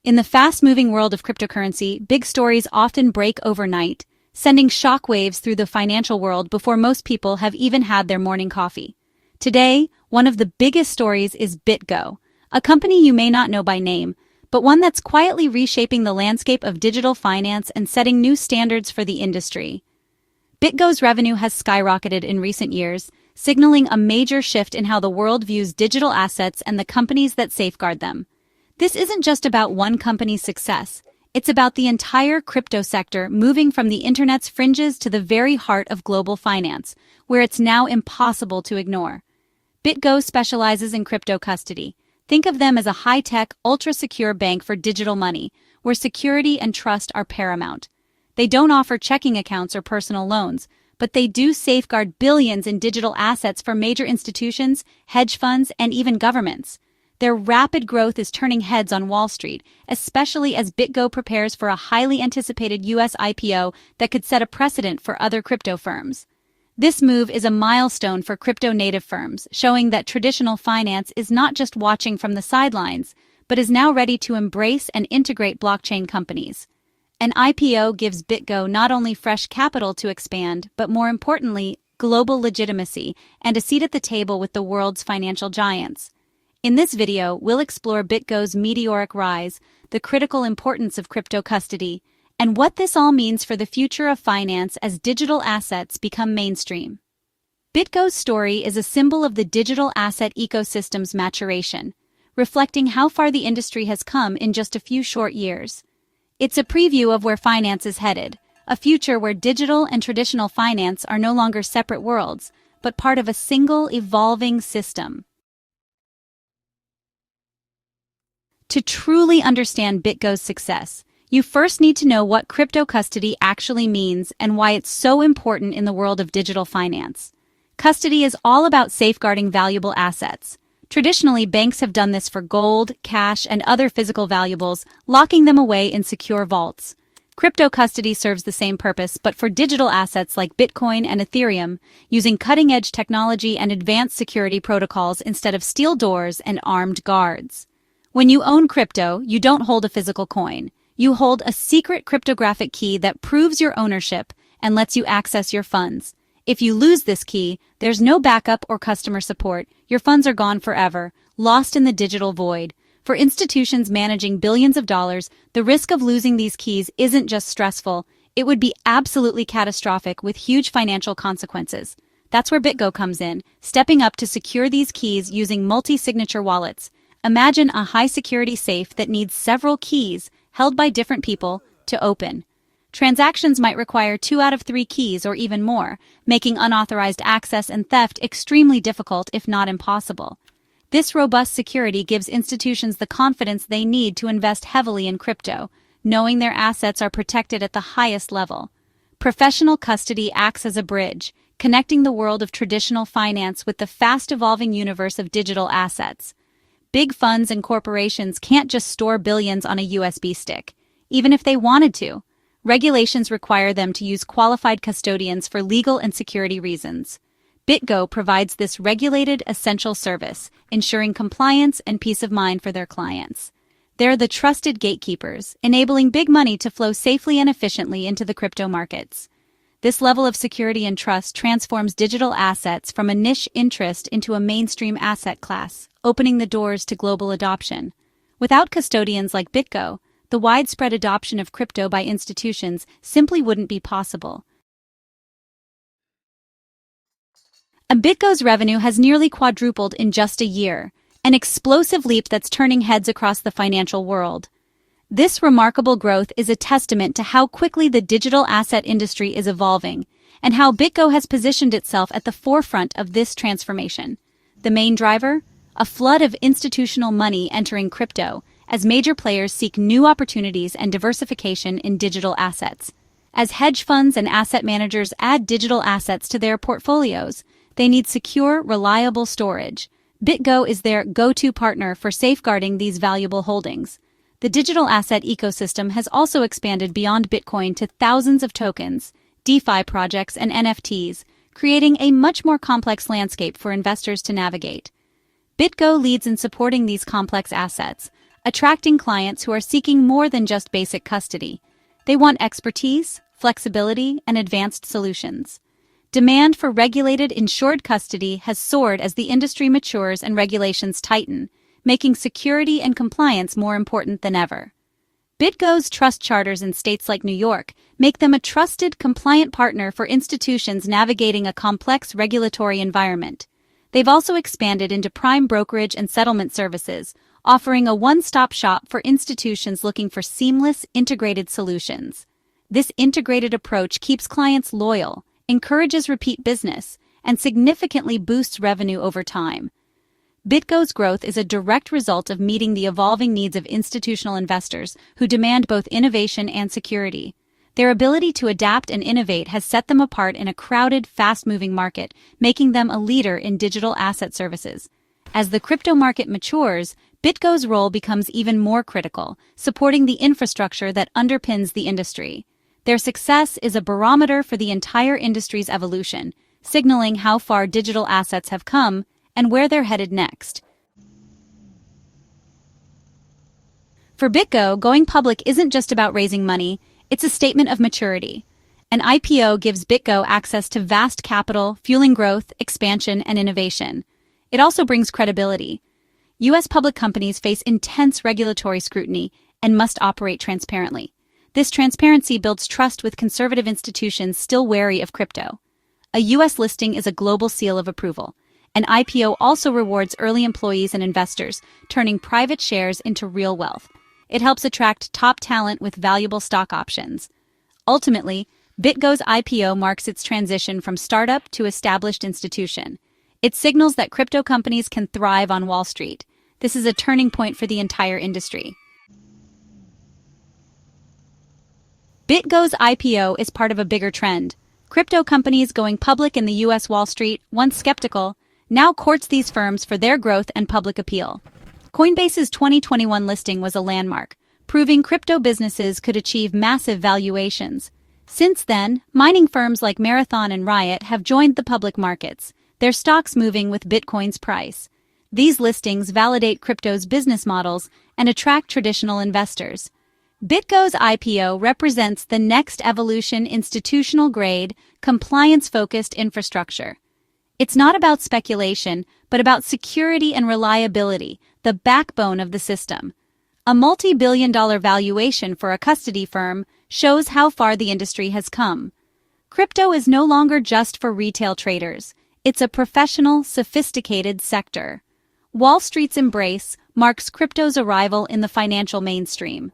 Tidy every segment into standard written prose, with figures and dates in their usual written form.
In the fast-moving world of cryptocurrency, big stories often break overnight, sending shockwaves through the financial world before most people have even had their morning coffee. Today, one of the biggest stories is BitGo, a company you may not know by name, but one that's quietly reshaping the landscape of digital finance and setting new standards for the industry. BitGo's revenue has skyrocketed in recent years, signaling a major shift in how the world views digital assets and the companies that safeguard them. This isn't just about one company's success. It's about the entire crypto sector moving from the internet's fringes to the very heart of global finance, where it's now impossible to ignore. BitGo specializes in crypto custody. Think of them as a high-tech, ultra-secure bank for digital money, where security and trust are paramount. They don't offer checking accounts or personal loans, but they do safeguard billions in digital assets for major institutions, hedge funds, and even governments. Their rapid growth is turning heads on Wall Street, especially as BitGo prepares for a highly anticipated US IPO that could set a precedent for other crypto firms. This move is a milestone for crypto-native firms, showing that traditional finance is not just watching from the sidelines, but is now ready to embrace and integrate blockchain companies. An IPO gives BitGo not only fresh capital to expand, but more importantly, global legitimacy and a seat at the table with the world's financial giants. In this video, we'll explore BitGo's meteoric rise, the critical importance of crypto custody, and what this all means for the future of finance as digital assets become mainstream. BitGo's story is a symbol of the digital asset ecosystem's maturation, reflecting how far the industry has come in just a few short years. It's a preview of where finance is headed, a future where digital and traditional finance are no longer separate worlds, but part of a single, evolving system. To truly understand BitGo's success, you first need to know what crypto custody actually means and why it's so important in the world of digital finance. Custody is all about safeguarding valuable assets. Traditionally, banks have done this for gold, cash, and other physical valuables, locking them away in secure vaults. Crypto custody serves the same purpose, but for digital assets like Bitcoin and Ethereum, using cutting-edge technology and advanced security protocols instead of steel doors and armed guards. When you own crypto, you don't hold a physical coin. You hold a secret cryptographic key that proves your ownership and lets you access your funds. If you lose this key, there's no backup or customer support. Your funds are gone forever, lost in the digital void. For institutions managing billions of dollars, the risk of losing these keys isn't just stressful, it would be absolutely catastrophic with huge financial consequences. That's where BitGo comes in, stepping up to secure these keys using multi-signature wallets. Imagine a high-security safe that needs several keys, held by different people, to open. Transactions might require 2 out of 3 keys or even more, making unauthorized access and theft extremely difficult if not impossible. This robust security gives institutions the confidence they need to invest heavily in crypto, knowing their assets are protected at the highest level. Professional custody acts as a bridge, connecting the world of traditional finance with the fast-evolving universe of digital assets. Big funds and corporations can't just store billions on a USB stick, even if they wanted to. Regulations require them to use qualified custodians for legal and security reasons. BitGo provides this regulated, essential service, ensuring compliance and peace of mind for their clients. They're the trusted gatekeepers, enabling big money to flow safely and efficiently into the crypto markets. This level of security and trust transforms digital assets from a niche interest into a mainstream asset class, opening the doors to global adoption. Without custodians like BitGo, the widespread adoption of crypto by institutions simply wouldn't be possible. And BitGo's revenue has nearly quadrupled in just a year, an explosive leap that's turning heads across the financial world. This remarkable growth is a testament to how quickly the digital asset industry is evolving, and how BitGo has positioned itself at the forefront of this transformation. The main driver? A flood of institutional money entering crypto, as major players seek new opportunities and diversification in digital assets. As hedge funds and asset managers add digital assets to their portfolios, they need secure, reliable storage. BitGo is their go-to partner for safeguarding these valuable holdings. The digital asset ecosystem has also expanded beyond Bitcoin to thousands of tokens, DeFi projects, and NFTs, creating a much more complex landscape for investors to navigate. BitGo leads in supporting these complex assets, attracting clients who are seeking more than just basic custody. They want expertise, flexibility, and advanced solutions. Demand for regulated insured custody has soared as the industry matures and regulations tighten, making security and compliance more important than ever. BitGo's trust charters in states like New York make them a trusted, compliant partner for institutions navigating a complex regulatory environment. They've also expanded into prime brokerage and settlement services, offering a one-stop shop for institutions looking for seamless, integrated solutions. This integrated approach keeps clients loyal, encourages repeat business, and significantly boosts revenue over time. BitGo's growth is a direct result of meeting the evolving needs of institutional investors who demand both innovation and security. Their ability to adapt and innovate has set them apart in a crowded, fast-moving market, making them a leader in digital asset services. As the crypto market matures, BitGo's role becomes even more critical, supporting the infrastructure that underpins the industry. Their success is a barometer for the entire industry's evolution, signaling how far digital assets have come and where they're headed next. For BitGo, going public isn't just about raising money, it's a statement of maturity. An IPO gives BitGo access to vast capital, fueling growth, expansion, and innovation. It also brings credibility. US public companies face intense regulatory scrutiny and must operate transparently. This transparency builds trust with conservative institutions still wary of crypto. A US listing is a global seal of approval. An IPO also rewards early employees and investors, turning private shares into real wealth. It helps attract top talent with valuable stock options. Ultimately, BitGo's IPO marks its transition from startup to established institution. It signals that crypto companies can thrive on Wall Street. This is a turning point for the entire industry. BitGo's IPO is part of a bigger trend. Crypto companies going public in the US Wall Street, once skeptical, now courts these firms for their growth and public appeal. Coinbase's 2021 listing was a landmark, proving crypto businesses could achieve massive valuations. Since then, mining firms like Marathon and Riot have joined the public markets, their stocks moving with Bitcoin's price. These listings validate crypto's business models and attract traditional investors. BitGo's IPO represents the next evolution institutional-grade, compliance-focused infrastructure. It's not about speculation, but about security and reliability, the backbone of the system. A multi-billion-dollar valuation for a custody firm shows how far the industry has come. Crypto is no longer just for retail traders. It's a professional, sophisticated sector. Wall Street's embrace marks crypto's arrival in the financial mainstream.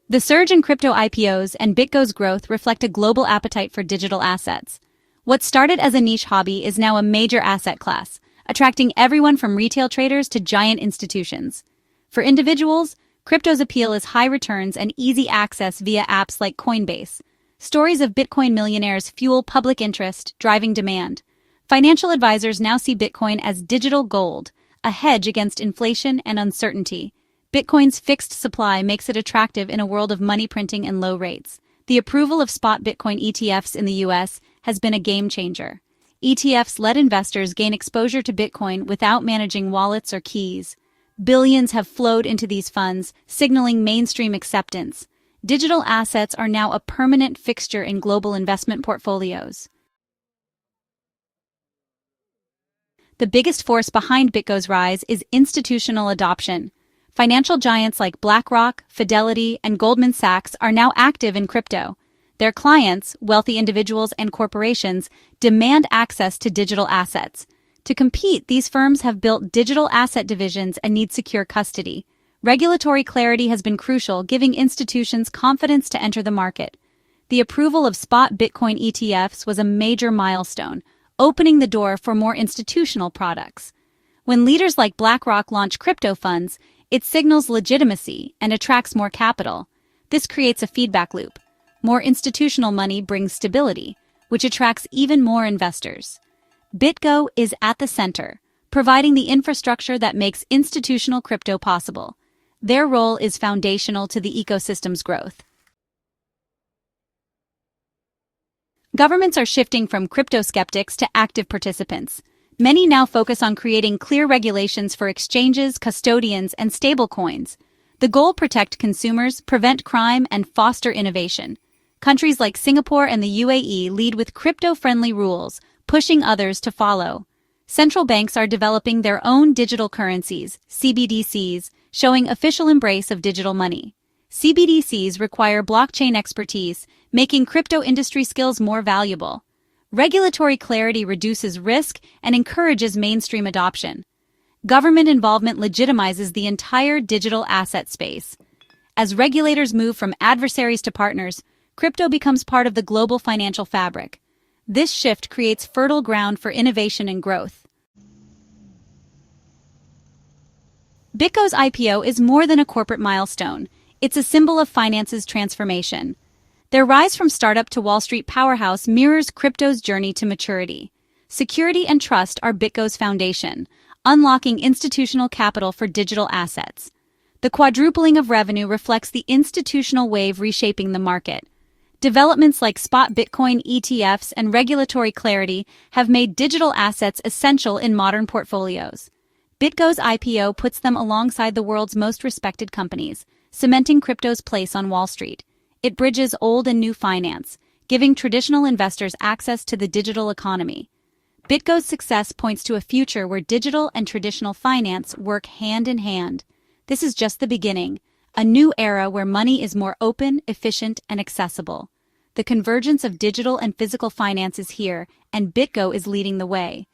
The surge in crypto IPOs and BitGo's growth reflect a global appetite for digital assets. What started as a niche hobby is now a major asset class, attracting everyone from retail traders to giant institutions. For individuals, crypto's appeal is high returns and easy access via apps like Coinbase. Stories of Bitcoin millionaires fuel public interest, driving demand. Financial advisors now see Bitcoin as digital gold, a hedge against inflation and uncertainty. Bitcoin's fixed supply makes it attractive in a world of money printing and low rates. The approval of spot Bitcoin ETFs in the US has been a game changer. ETFs let investors gain exposure to Bitcoin without managing wallets or keys. Billions have flowed into these funds, signaling mainstream acceptance. Digital assets are now a permanent fixture in global investment portfolios. The biggest force behind BitGo's rise is institutional adoption. Financial giants like BlackRock, Fidelity, and Goldman Sachs are now active in crypto. Their clients, wealthy individuals and corporations, demand access to digital assets. To compete, these firms have built digital asset divisions and need secure custody. Regulatory clarity has been crucial, giving institutions confidence to enter the market. The approval of spot Bitcoin ETFs was a major milestone, opening the door for more institutional products. When leaders like BlackRock launch crypto funds, it signals legitimacy and attracts more capital. This creates a feedback loop. More institutional money brings stability, which attracts even more investors. BitGo is at the center, providing the infrastructure that makes institutional crypto possible. Their role is foundational to the ecosystem's growth. Governments are shifting from crypto skeptics to active participants. Many now focus on creating clear regulations for exchanges, custodians, and stablecoins. The goal: protect consumers, prevent crime, and foster innovation. Countries like Singapore and the UAE lead with crypto-friendly rules, pushing others to follow. Central banks are developing their own digital currencies, CBDCs, showing official embrace of digital money. CBDCs require blockchain expertise, making crypto industry skills more valuable. Regulatory clarity reduces risk and encourages mainstream adoption. Government involvement legitimizes the entire digital asset space. As regulators move from adversaries to partners, crypto becomes part of the global financial fabric. This shift creates fertile ground for innovation and growth. BitGo's IPO is more than a corporate milestone. It's a symbol of finance's transformation. Their rise from startup to Wall Street powerhouse mirrors crypto's journey to maturity. Security and trust are BitGo's foundation, unlocking institutional capital for digital assets. The quadrupling of revenue reflects the institutional wave reshaping the market. Developments like spot Bitcoin ETFs and regulatory clarity have made digital assets essential in modern portfolios. BitGo's IPO puts them alongside the world's most respected companies, cementing crypto's place on Wall Street. It bridges old and new finance, giving traditional investors access to the digital economy. BitGo's success points to a future where digital and traditional finance work hand in hand. This is just the beginning, a new era where money is more open, efficient, and accessible. The convergence of digital and physical finance is here, and BitGo is leading the way.